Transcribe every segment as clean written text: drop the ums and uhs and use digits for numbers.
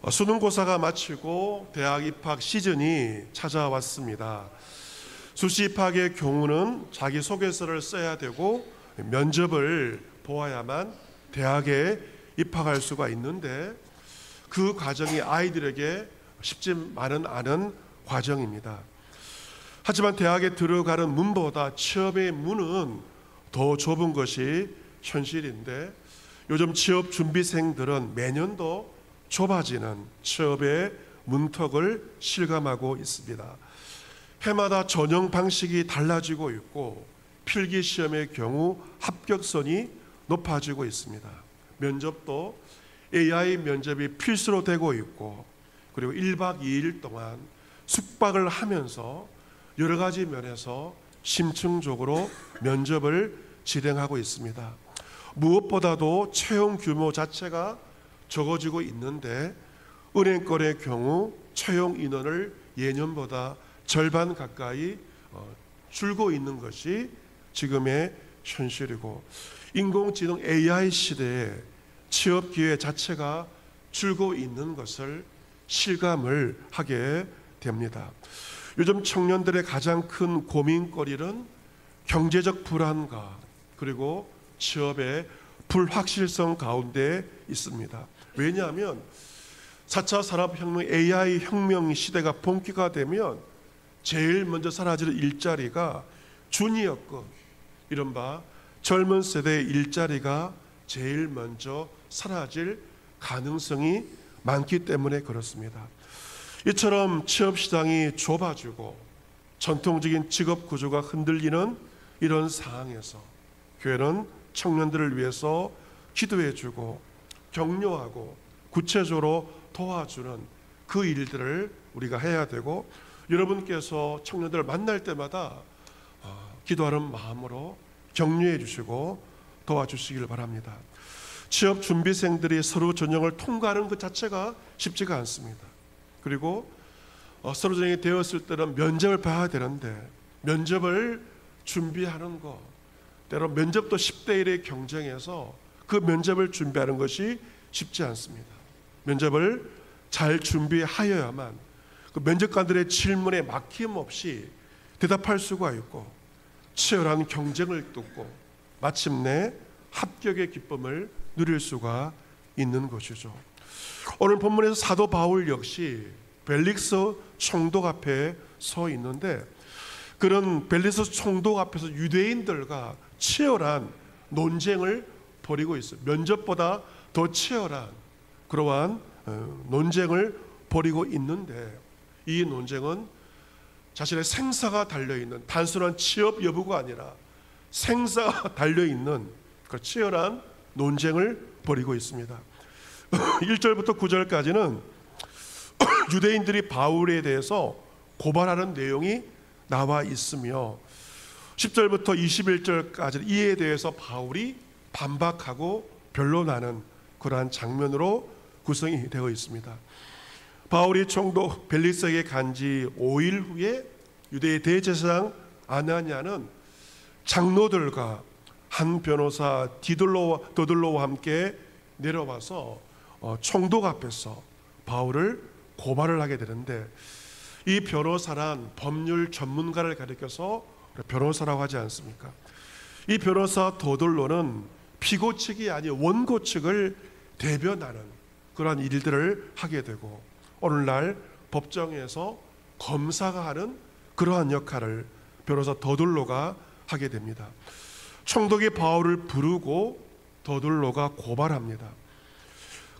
수능고사가 마치고 대학 입학 시즌이 찾아왔습니다. 수시 입학의 경우는 자기소개서를 써야 되고 면접을 보아야만 대학에 입학할 수가 있는데, 그 과정이 아이들에게 쉽지만은 않은 과정입니다. 하지만 대학에 들어가는 문보다 취업의 문은 더 좁은 것이 현실인데, 요즘 취업 준비생들은 매년도 좁아지는 취업의 문턱을 실감하고 있습니다. 해마다 전형 방식이 달라지고 있고, 필기시험의 경우 합격선이 높아지고 있습니다. 면접도 AI 면접이 필수로 되고 있고, 그리고 1박 2일 동안 숙박을 하면서 여러 가지 면에서 심층적으로 면접을 진행하고 있습니다. 무엇보다도 채용 규모 자체가 적어지고 있는데, 은행권의 경우 채용 인원을 예년보다 절반 가까이 줄고 있는 것이 지금의 현실이고, 인공지능 AI 시대에 취업 기회 자체가 줄고 있는 것을 실감을 하게 됩니다. 요즘 청년들의 가장 큰 고민거리는 경제적 불안과 그리고 취업의 불확실성 가운데 있습니다. 왜냐하면 4차 산업혁명 AI 혁명 시대가 본격화 되면 제일 먼저 사라질 일자리가 주니어급, 이른바 젊은 세대의 일자리가 제일 먼저 사라질 가능성이 많기 때문에 그렇습니다. 이처럼 취업시장이 좁아지고 전통적인 직업 구조가 흔들리는 이런 상황에서 교회는 청년들을 위해서 기도해주고 격려하고 구체적으로 도와주는 그 일들을 우리가 해야 되고, 여러분께서 청년들을 만날 때마다 기도하는 마음으로 격려해 주시고 도와주시길 바랍니다. 취업 준비생들이 서류 전형을 통과하는 것 자체가 쉽지가 않습니다. 그리고 서류 전형이 되었을 때는 면접을 봐야 되는데, 면접을 준비하는 것, 때로 면접도 10대 1의 경쟁에서 그 면접을 준비하는 것이 쉽지 않습니다. 면접을 잘 준비하여야만 그 면접관들의 질문에 막힘없이 대답할 수가 있고, 치열한 경쟁을 뚫고 마침내 합격의 기쁨을 누릴 수가 있는 것이죠. 오늘 본문에서 사도 바울 역시 벨릭스 총독 앞에 서 있는데, 그런 벨릭스 총독 앞에서 유대인들과 치열한 논쟁을 벌이고 있어요. 면접보다 더 치열한 그러한 논쟁을 벌이고 있는데, 이 논쟁은 자신의 생사가 달려있는, 단순한 취업 여부가 아니라 생사가 달려있는 그 치열한 논쟁을 벌이고 있습니다. 1절부터 9절까지는 유대인들이 바울에 대해서 고발하는 내용이 나와 있으며, 10절부터 21절까지 이에 대해서 바울이 반박하고 변론하는 그러한 장면으로 구성이 되어 있습니다. 바울이 총독 벨릭스에게 간 지 5일 후에 유대의 대제사장 아나니아는 장로들과 한 변호사 디들로와 함께 내려와서 총독 앞에서 바울을 고발을 하게 되는데, 이 변호사란 법률 전문가를 가리켜서 변호사라고 하지 않습니까? 이 변호사 도들로는 피고 측이 아닌 원고 측을 대변하는 그러한 일들을 하게 되고, 오늘날 법정에서 검사가 하는 그러한 역할을 변호사 더둘로가 하게 됩니다. 총독이 바울을 부르고 더둘로가 고발합니다.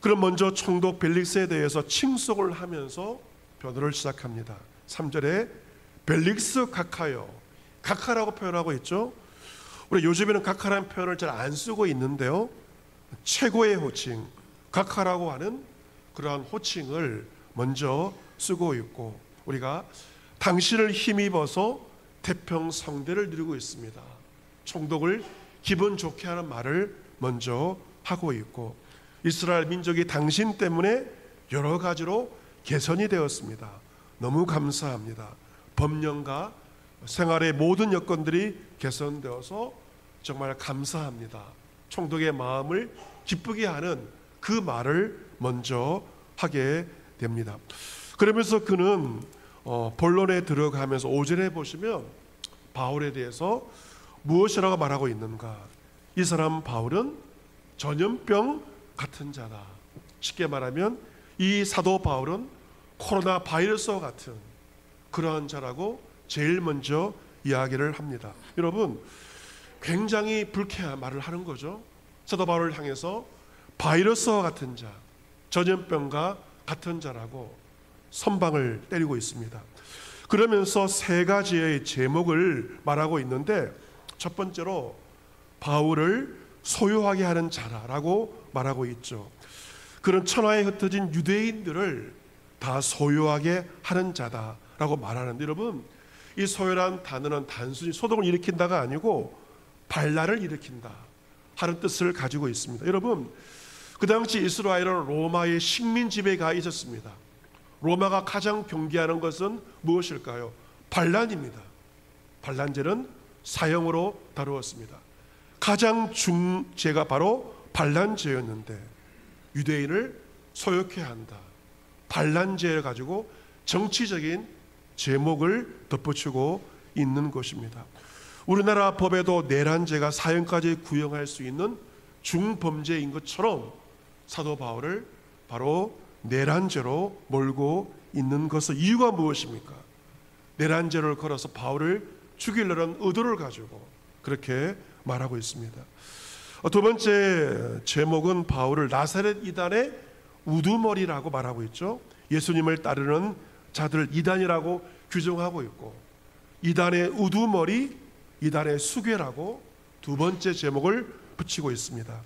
그럼 먼저 총독 벨릭스에 대해서 칭송을 하면서 변호를 시작합니다. 3절에 벨릭스 각하여, 각하라고 표현하고 있죠. 우리 요즘에는 각하라는 표현을 잘 안 쓰고 있는데요, 최고의 호칭 각하라고 하는 그러한 호칭을 먼저 쓰고 있고, 우리가 당신을 힘입어서 태평성대를 누리고 있습니다. 총독을 기분 좋게 하는 말을 먼저 하고 있고, 이스라엘 민족이 당신 때문에 여러 가지로 개선이 되었습니다. 너무 감사합니다. 법령과 생활의 모든 여건들이 개선되어서 정말 감사합니다. 총독의 마음을 기쁘게 하는 그 말을 먼저 하게 됩니다. 그러면서 그는 본론에 들어가면서 5절에 보시면 바울에 대해서 무엇이라고 말하고 있는가? 이 사람 바울은 전염병 같은 자다. 쉽게 말하면 이 사도 바울은 코로나 바이러스와 같은 그러한 자라고 제일 먼저 이야기를 합니다. 여러분, 굉장히 불쾌한 말을 하는 거죠. 사도 바울을 향해서 바이러스와 같은 자, 전염병과 같은 자라고 선방을 때리고 있습니다. 그러면서 세 가지의 제목을 말하고 있는데, 첫 번째로 바울을 소유하게 하는 자라고 말하고 있죠. 그런 천하에 흩어진 유대인들을 다 소유하게 하는 자다라고 말하는데, 여러분, 이 소유란 단어는 단순히 소동을 일으킨다가 아니고 반란을 일으킨다 하는 뜻을 가지고 있습니다. 여러분, 그 당시 이스라엘은 로마의 식민 지배가 있었습니다. 로마가 가장 경계하는 것은 무엇일까요? 반란입니다. 반란죄는 사형으로 다루었습니다. 가장 중죄가 바로 반란죄였는데 유대인을 소유케 한다, 반란죄를 가지고 정치적인 제목을 덧붙이고 있는 것입니다. 우리나라 법에도 내란죄가 사형까지 구형할 수 있는 중범죄인 것처럼 사도 바울을 바로 내란죄로 몰고 있는 것은 이유가 무엇입니까? 내란죄를 걸어서 바울을 죽이려는 의도를 가지고 그렇게 말하고 있습니다. 두 번째 제목은 바울을 나사렛 이단의 우두머리라고 말하고 있죠. 예수님을 따르는 자들 이단이라고 규정하고 있고, 이단의 우두머리, 이단의 수괴라고 두 번째 제목을 붙이고 있습니다.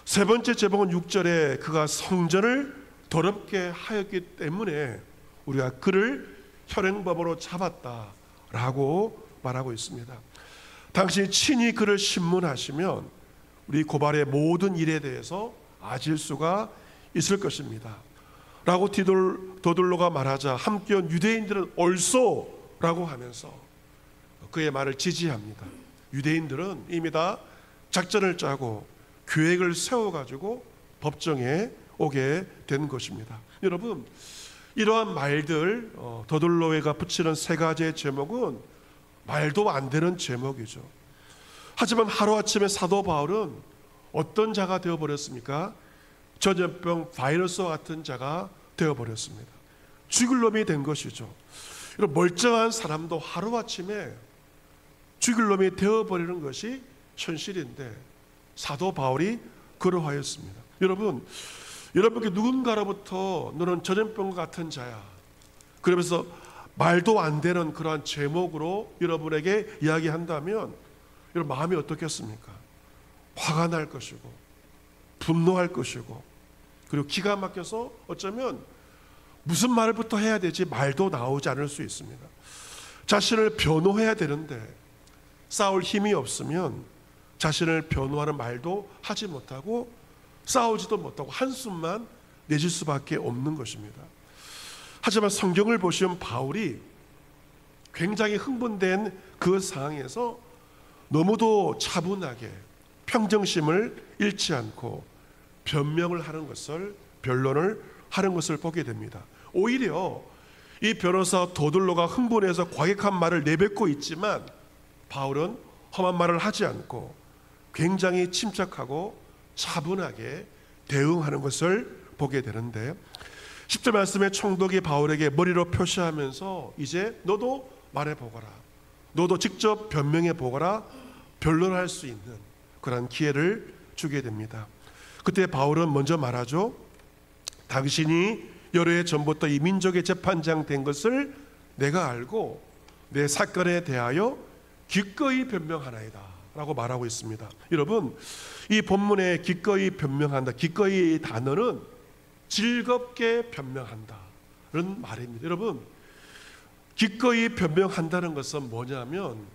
세 번째 제목은 6절에 그가 성전을 더럽게 하였기 때문에 우리가 그를 혈행범으로 잡았다라고 말하고 있습니다. 당신이 친히 그를 신문하시면 우리 고발의 모든 일에 대해서 아실 수가 있을 것입니다 라고 더둘로가 말하자 함께 온 유대인들은 옳소라고 하면서 그의 말을 지지합니다. 유대인들은 이미 다 작전을 짜고 계획을 세워가지고 법정에 오게 된 것입니다. 여러분, 이러한 말들, 더둘로가 붙이는 세 가지의 제목은 말도 안 되는 제목이죠. 하지만 하루아침에 사도 바울은 어떤 자가 되어버렸습니까? 전염병 바이러스와 같은 자가 되어버렸습니다. 죽을 놈이 된 것이죠. 이런 멀쩡한 사람도 하루아침에 죽을 놈이 되어버리는 것이 현실인데 사도 바울이 그러하였습니다. 여러분께 누군가로부터 너는 전염병과 같은 자야, 그러면서 말도 안 되는 그러한 제목으로 여러분에게 이야기한다면 여러분 마음이 어떻겠습니까? 화가 날 것이고 분노할 것이고, 그리고 기가 막혀서 어쩌면 무슨 말부터 해야 되지 말도 나오지 않을 수 있습니다. 자신을 변호해야 되는데 싸울 힘이 없으면 자신을 변호하는 말도 하지 못하고 싸우지도 못하고 한숨만 내질 수밖에 없는 것입니다. 하지만 성경을 보시면 바울이 굉장히 흥분된 그 상황에서 너무도 차분하게 평정심을 잃지 않고 변명을 하는 것을, 변론을 하는 것을 보게 됩니다. 오히려 이 변호사 더둘로가 흥분해서 과격한 말을 내뱉고 있지만 바울은 험한 말을 하지 않고 굉장히 침착하고 차분하게 대응하는 것을 보게 되는데, 10절 말씀에 총독이 바울에게 머리로 표시하면서 이제 너도 말해보거라, 너도 직접 변명해 보거라, 변론할 수 있는 그런 기회를 주게 됩니다. 그때 바울은 먼저 말하죠. 당신이 여러 해 전부터 이 민족의 재판장 된 것을 내가 알고 내 사건에 대하여 기꺼이 변명하나이다 라고 말하고 있습니다. 여러분, 이 본문에 기꺼이 변명한다, 기꺼이 이 단어는 즐겁게 변명한다는 말입니다. 여러분, 기꺼이 변명한다는 것은 뭐냐면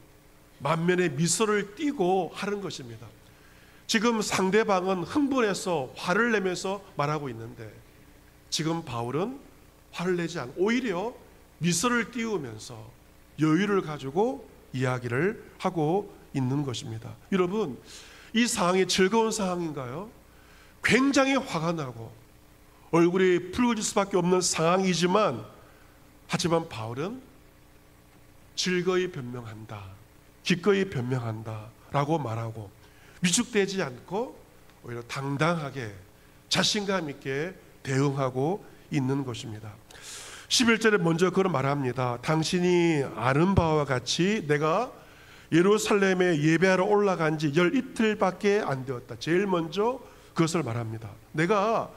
만면에 미소를 띠고 하는 것입니다. 지금 상대방은 흥분해서 화를 내면서 말하고 있는데 지금 바울은 화를 내지 않고 오히려 미소를 띄우면서 여유를 가지고 이야기를 하고 있는 것입니다. 여러분, 이 상황이 즐거운 상황인가요? 굉장히 화가 나고 얼굴이 붉어질 수밖에 없는 상황이지만, 하지만 바울은 즐거이 변명한다, 기꺼이 변명한다 라고 말하고 위축되지 않고 오히려 당당하게 자신감 있게 대응하고 있는 것입니다. 11절에 먼저 그걸 말합니다. 당신이 아는 바와 같이 내가 예루살렘에 예배하러 올라간 지 열 이틀밖에 안 되었다. 제일 먼저 그것을 말합니다. 내가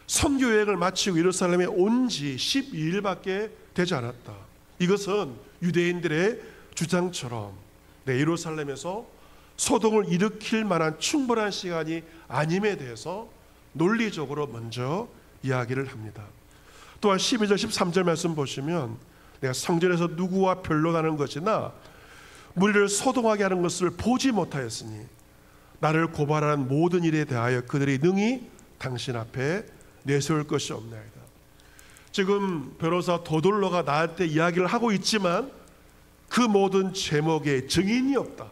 선교 여행을 마치고 예루살렘에 온 지 12일밖에 되지 않았다. 이것은 유대인들의 주장처럼 예루살렘에서 소동을 일으킬 만한 충분한 시간이 아님에 대해서 논리적으로 먼저 이야기를 합니다. 또한 12절 13절 말씀 보시면 내가 성전에서 누구와 변론하는 것이나 무리를 소동하게 하는 것을 보지 못하였으니 나를 고발하는 모든 일에 대하여 그들이 능히 당신 앞에 내세울 것이 없나이다. 지금 변호사 도돌로가 나한테 이야기를 하고 있지만 그 모든 제목에 증인이 없다.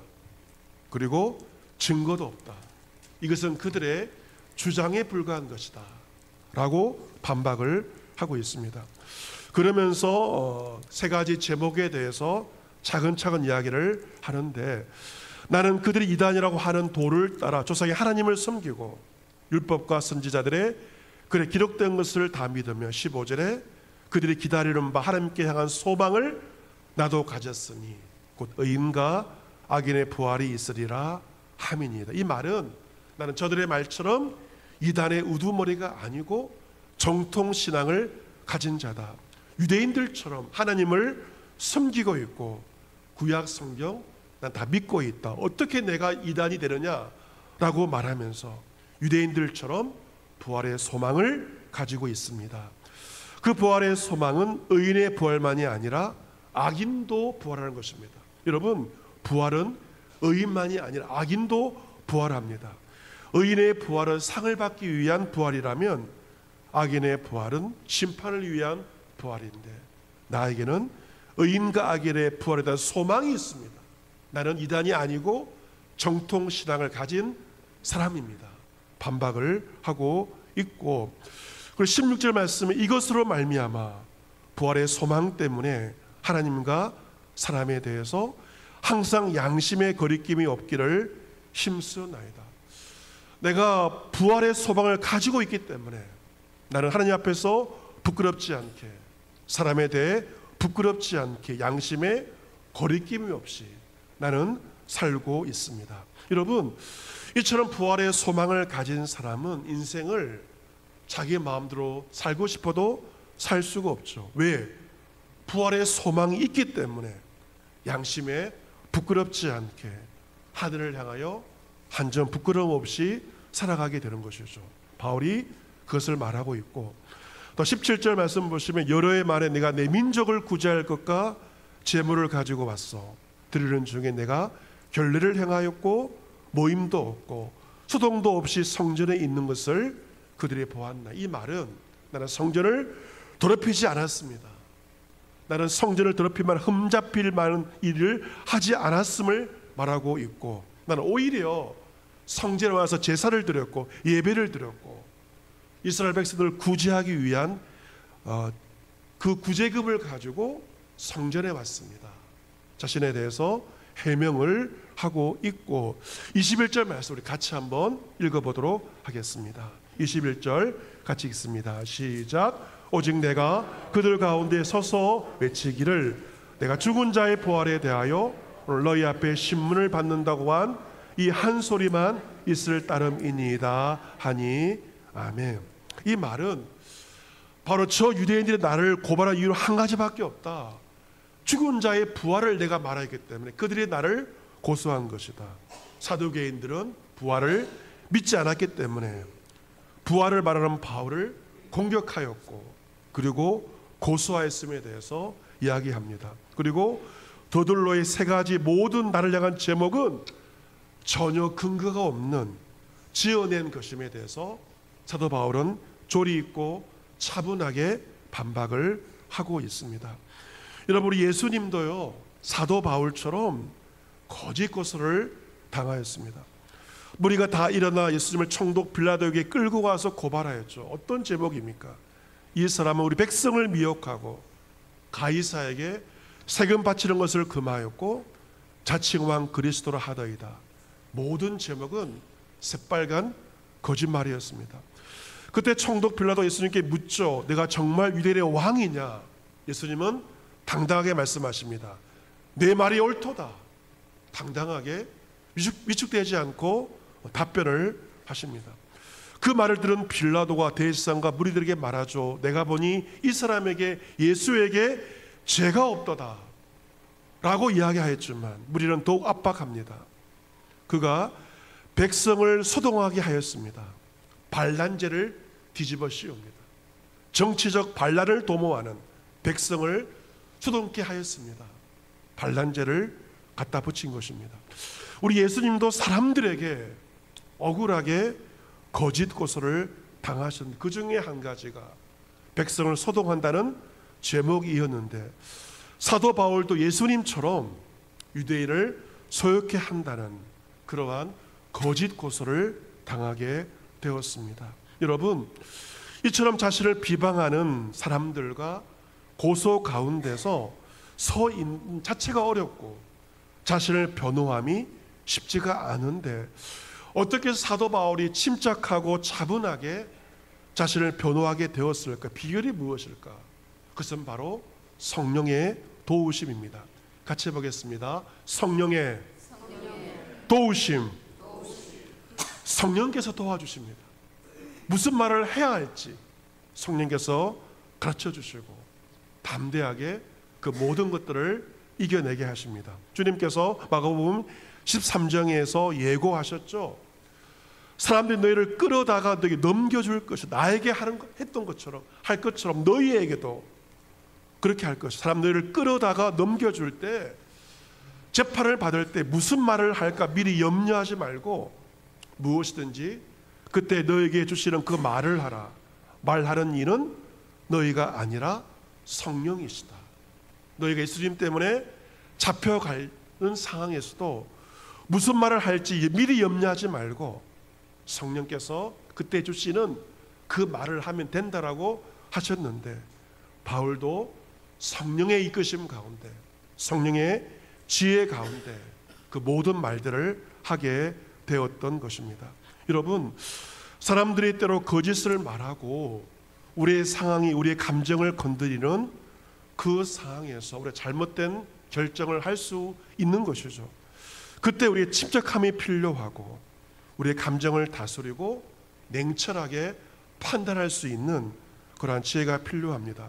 그리고 증거도 없다. 이것은 그들의 주장에 불과한 것이다 라고 반박을 하고 있습니다. 그러면서 세 가지 제목에 대해서 차근차근 이야기를 하는데, 나는 그들이 이단이라고 하는 도를 따라 조상의 하나님을 섬기고 율법과 선지자들의 글에 기록된 것을 다 믿으며 15절에 그들이 기다리는 바 하나님께 향한 소망을 나도 가졌으니 곧 의인과 악인의 부활이 있으리라 함이니이다. 이 말은 나는 저들의 말처럼 이단의 우두머리가 아니고 정통신앙을 가진 자다. 유대인들처럼 하나님을 섬기고 있고 구약 성경 난 다 믿고 있다. 어떻게 내가 이단이 되느냐라고 말하면서 유대인들처럼 부활의 소망을 가지고 있습니다. 그 부활의 소망은 의인의 부활만이 아니라 악인도 부활하는 것입니다. 여러분, 부활은 의인만이 아니라 악인도 부활합니다. 의인의 부활은 상을 받기 위한 부활이라면 악인의 부활은 심판을 위한 부활인데, 나에게는 의인과 악인의 부활에 대한 소망이 있습니다. 나는 이단이 아니고 정통신앙을 가진 사람입니다. 반박을 하고 있고, 그리고 16절 말씀에 이것으로 말미암아 부활의 소망 때문에 하나님과 사람에 대해서 항상 양심의 거리낌이 없기를 힘쓰나이다. 내가 부활의 소망을 가지고 있기 때문에 나는 하나님 앞에서 부끄럽지 않게, 사람에 대해 부끄럽지 않게 양심의 거리낌이 없이 나는 살고 있습니다. 여러분, 이처럼 부활의 소망을 가진 사람은 인생을 자기 마음대로 살고 싶어도 살 수가 없죠. 왜? 부활의 소망이 있기 때문에 양심에 부끄럽지 않게 하늘을 향하여 한 점 부끄러움 없이 살아가게 되는 것이죠. 바울이 그것을 말하고 있고, 또 17절 말씀 보시면 여러 해 만에 내가 내 민족을 구제할 것과 재물을 가지고 왔어. 드리는 중에 내가 결례를 행하였고 모임도 없고 수동도 없이 성전에 있는 것을 그들이 보았나. 이 말은 나는 성전을 더럽히지 않았습니다. 나는 성전을 더럽힐 흠잡힐 만한 일을 하지 않았음을 말하고 있고, 나는 오히려 성전에 와서 제사를 드렸고 예배를 드렸고 이스라엘 백성들을 구제하기 위한 그 구제금을 가지고 성전에 왔습니다. 자신에 대해서 해명을 하고 있고, 21절 말씀 우리 같이 한번 읽어보도록 하겠습니다. 21절 같이 읽습니다. 시작. 오직 내가 그들 가운데 서서 외치기를 내가 죽은 자의 부활에 대하여 오늘 너희 앞에 신문을 받는다고 한 이 한 소리만 있을 따름이니이다 하니 아멘. 이 말은 바로 저 유대인들이 나를 고발한 이유는 한 가지밖에 없다. 죽은 자의 부활을 내가 말하기 때문에 그들이 나를 고소한 것이다. 사두개인들은 부활을 믿지 않았기 때문에 부활을 말하는 바울을 공격하였고 그리고 고소하였음에 대해서 이야기합니다. 그리고 더둘로의 세 가지 모든 나를 향한 제목은 전혀 근거가 없는 지어낸 것임에 대해서 사도 바울은 조리 있고 차분하게 반박을 하고 있습니다. 여러분, 우리 예수님도요 사도 바울처럼 거짓 고소를 당하였습니다. 무리가 다 일어나 예수님을 총독 빌라도에게 끌고 가서 고발하였죠. 어떤 제목입니까? 이 사람은 우리 백성을 미혹하고 가이사에게 세금 바치는 것을 금하였고 자칭 왕 그리스도라 하더이다. 모든 제목은 새빨간 거짓말이었습니다. 그때 총독 빌라도 예수님께 묻죠. 내가 정말 유대인의 왕이냐? 예수님은 당당하게 말씀하십니다. 내 말이 옳도다. 당당하게 위축되지 않고 답변을 하십니다. 그 말을 들은 빌라도가 대제사장과 무리들에게 말하죠. 내가 보니 이 사람에게 예수에게 죄가 없도다 라고 이야기하였지만 무리는 더욱 압박합니다. 그가 백성을 소동하게 하였습니다. 반란죄를 뒤집어 씌웁니다. 정치적 반란을 도모하는 백성을 소동케 하였습니다. 반란죄를 갖다 붙인 것입니다. 우리 예수님도 사람들에게 억울하게 거짓 고소를 당하신 그 중에 한 가지가 백성을 소동한다는 제목이었는데, 사도 바울도 예수님처럼 유대인을 소욕케 한다는 그러한 거짓 고소를 당하게 되었습니다. 여러분, 이처럼 자신을 비방하는 사람들과 고소 가운데서 서 있는 자체가 어렵고 자신을 변호함이 쉽지가 않은데, 어떻게 사도 바울이 침착하고 차분하게 자신을 변호하게 되었을까? 비결이 무엇일까? 그것은 바로 성령의 도우심입니다. 같이 보겠습니다. 성령의 도우심. 성령께서 도와주십니다. 무슨 말을 해야 할지 성령께서 가르쳐 주시고 담대하게 그 모든 것들을 이겨내게 하십니다. 주님께서 마가복음 13장에서 예고하셨죠. 사람들이 너희를 끌어다가 너에게 넘겨줄 것이다. 나에게 했던 것처럼 할 것처럼 너희에게도 그렇게 할 것이다. 사람 너희를 끌어다가 넘겨줄 때, 재판을 받을 때 무슨 말을 할까 미리 염려하지 말고 무엇이든지 그때 너에게 주시는 그 말을 하라. 말하는 이는 너희가 아니라 성령이시다. 너희가 예수님 때문에 잡혀가는 상황에서도 무슨 말을 할지 미리 염려하지 말고 성령께서 그때 주시는 그 말을 하면 된다라고 하셨는데, 바울도 성령의 이끄심 가운데, 성령의 지혜 가운데 그 모든 말들을 하게 되었던 것입니다. 여러분, 사람들이 때로 거짓을 말하고 우리의 상황이, 우리의 감정을 건드리는 그 상황에서 우리가 잘못된 결정을 할 수 있는 것이죠. 그때 우리의 침착함이 필요하고 우리의 감정을 다스리고 냉철하게 판단할 수 있는 그러한 지혜가 필요합니다.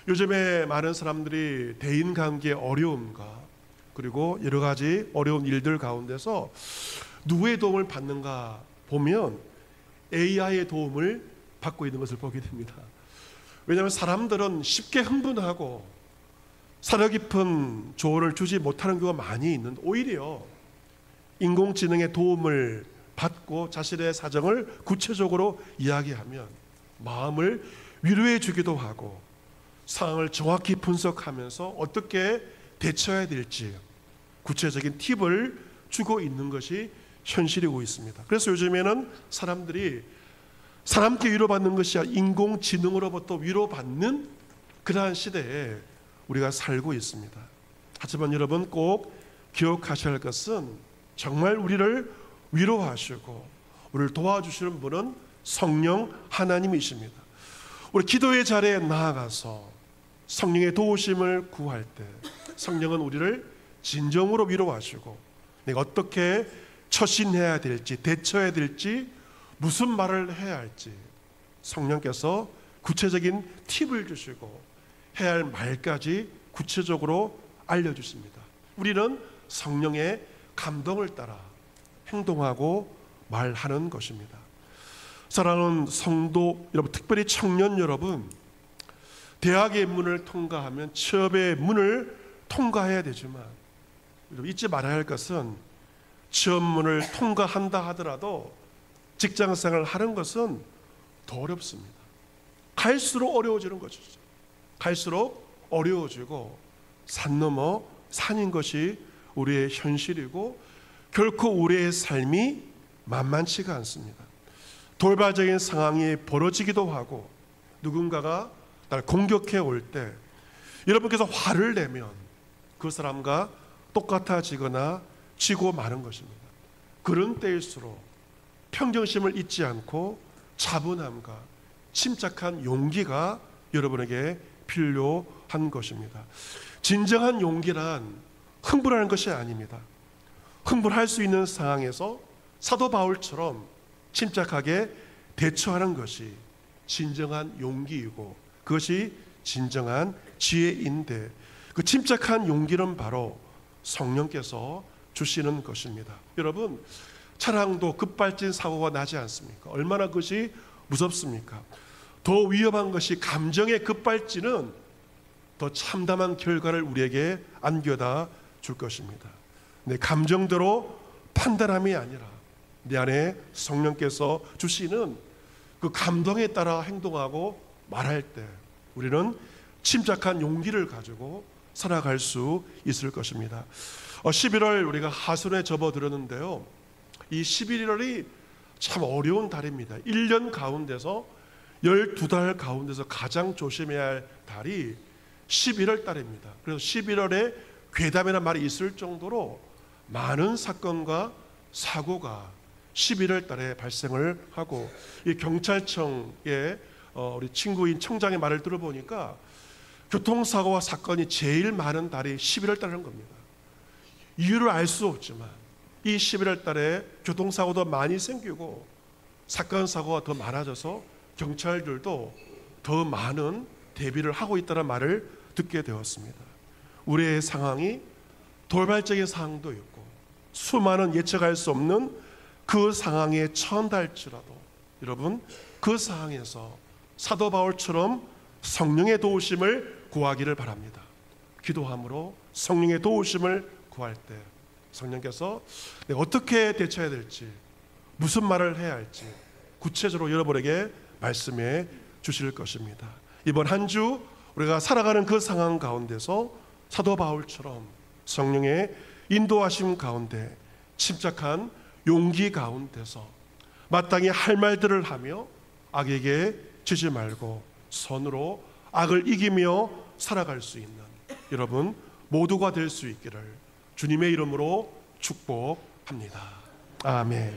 요즘에 많은 사람들이 대인관계의 어려움과 그리고 여러 가지 어려운 일들 가운데서 누구의 도움을 받는가 보면 AI의 도움을 받고 있는 것을 보게 됩니다. 왜냐하면 사람들은 쉽게 흥분하고 사려 깊은 조언을 주지 못하는 경우가 많이 있는데, 오히려 인공지능의 도움을 받고 자신의 사정을 구체적으로 이야기하면 마음을 위로해 주기도 하고 상황을 정확히 분석하면서 어떻게 대처해야 될지 구체적인 팁을 주고 있는 것이 현실이고 있습니다. 그래서 요즘에는 사람들이 사람께 위로받는 것이 아니라 인공지능으로부터 위로받는 그러한 시대에 우리가 살고 있습니다. 하지만 여러분 꼭 기억하셔야 할 것은 정말 우리를 위로하시고 우리를 도와주시는 분은 성령 하나님이십니다. 우리 기도의 자리에 나아가서 성령의 도우심을 구할 때 성령은 우리를 진정으로 위로하시고 내가 어떻게 처신해야 될지, 대처해야 될지, 무슨 말을 해야 할지 성령께서 구체적인 팁을 주시고 해야 할 말까지 구체적으로 알려주십니다. 우리는 성령의 감동을 따라 행동하고 말하는 것입니다. 사랑하는 성도 여러분, 특별히 청년 여러분, 대학의 문을 통과하면 취업의 문을 통과해야 되지만 잊지 말아야 할 것은 취업문을 통과한다 하더라도 직장생활을 하는 것은 더 어렵습니다. 갈수록 어려워지는 것이죠. 갈수록 어려워지고 산 넘어 산인 것이 우리의 현실이고 결코 우리의 삶이 만만치가 않습니다. 돌발적인 상황이 벌어지기도 하고 누군가가 날 공격해 올 때 여러분께서 화를 내면 그 사람과 똑같아지거나 지고 마는 것입니다. 그런 때일수록 평정심을 잊지 않고 차분함과 침착한 용기가 여러분에게 필요한 것입니다. 진정한 용기란 흥분하는 것이 아닙니다. 흥분할 수 있는 상황에서 사도 바울처럼 침착하게 대처하는 것이 진정한 용기이고 그것이 진정한 지혜인데 그 침착한 용기는 바로 성령께서 주시는 것입니다. 여러분, 차량도 급발진 사고가 나지 않습니까? 얼마나 그것이 무섭습니까? 더 위험한 것이 감정의 급발진은 더 참담한 결과를 우리에게 안겨다 줄 것입니다. 내 감정대로 판단함이 아니라 내 안에 성령께서 주시는 그 감동에 따라 행동하고 말할 때 우리는 침착한 용기를 가지고 살아갈 수 있을 것입니다. 11월 우리가 하순에 접어들었는데요. 이 11월이 참 어려운 달입니다. 1년 가운데서 12달 가운데서 가장 조심해야 할 달이 11월 달입니다. 그래서 11월에 괴담이라는 말이 있을 정도로 많은 사건과 사고가 11월 달에 발생을 하고 이 경찰청의 우리 친구인 청장의 말을 들어보니까 교통사고와 사건이 제일 많은 달이 11월 달인 겁니다. 이유를 알 수 없지만 이 11월 달에 교통사고도 많이 생기고 사건 사고가 더 많아져서 경찰들도 더 많은 대비를 하고 있다는 말을 듣게 되었습니다. 우리의 상황이 돌발적인 상황도 있고 수많은 예측할 수 없는 그 상황에 처한달지라도 여러분 그 상황에서 사도 바울처럼 성령의 도우심을 구하기를 바랍니다. 기도함으로 성령의 도우심을 구할 때 성령께서 내가 어떻게 대처해야 될지 무슨 말을 해야 할지 구체적으로 여러분에게 말씀해 주실 것입니다. 이번 한 주 우리가 살아가는 그 상황 가운데서 사도 바울처럼 성령의 인도하심 가운데 침착한 용기 가운데서 마땅히 할 말들을 하며 악에게 지지 말고 선으로 악을 이기며 살아갈 수 있는 여러분 모두가 될 수 있기를 주님의 이름으로 축복합니다. 아멘.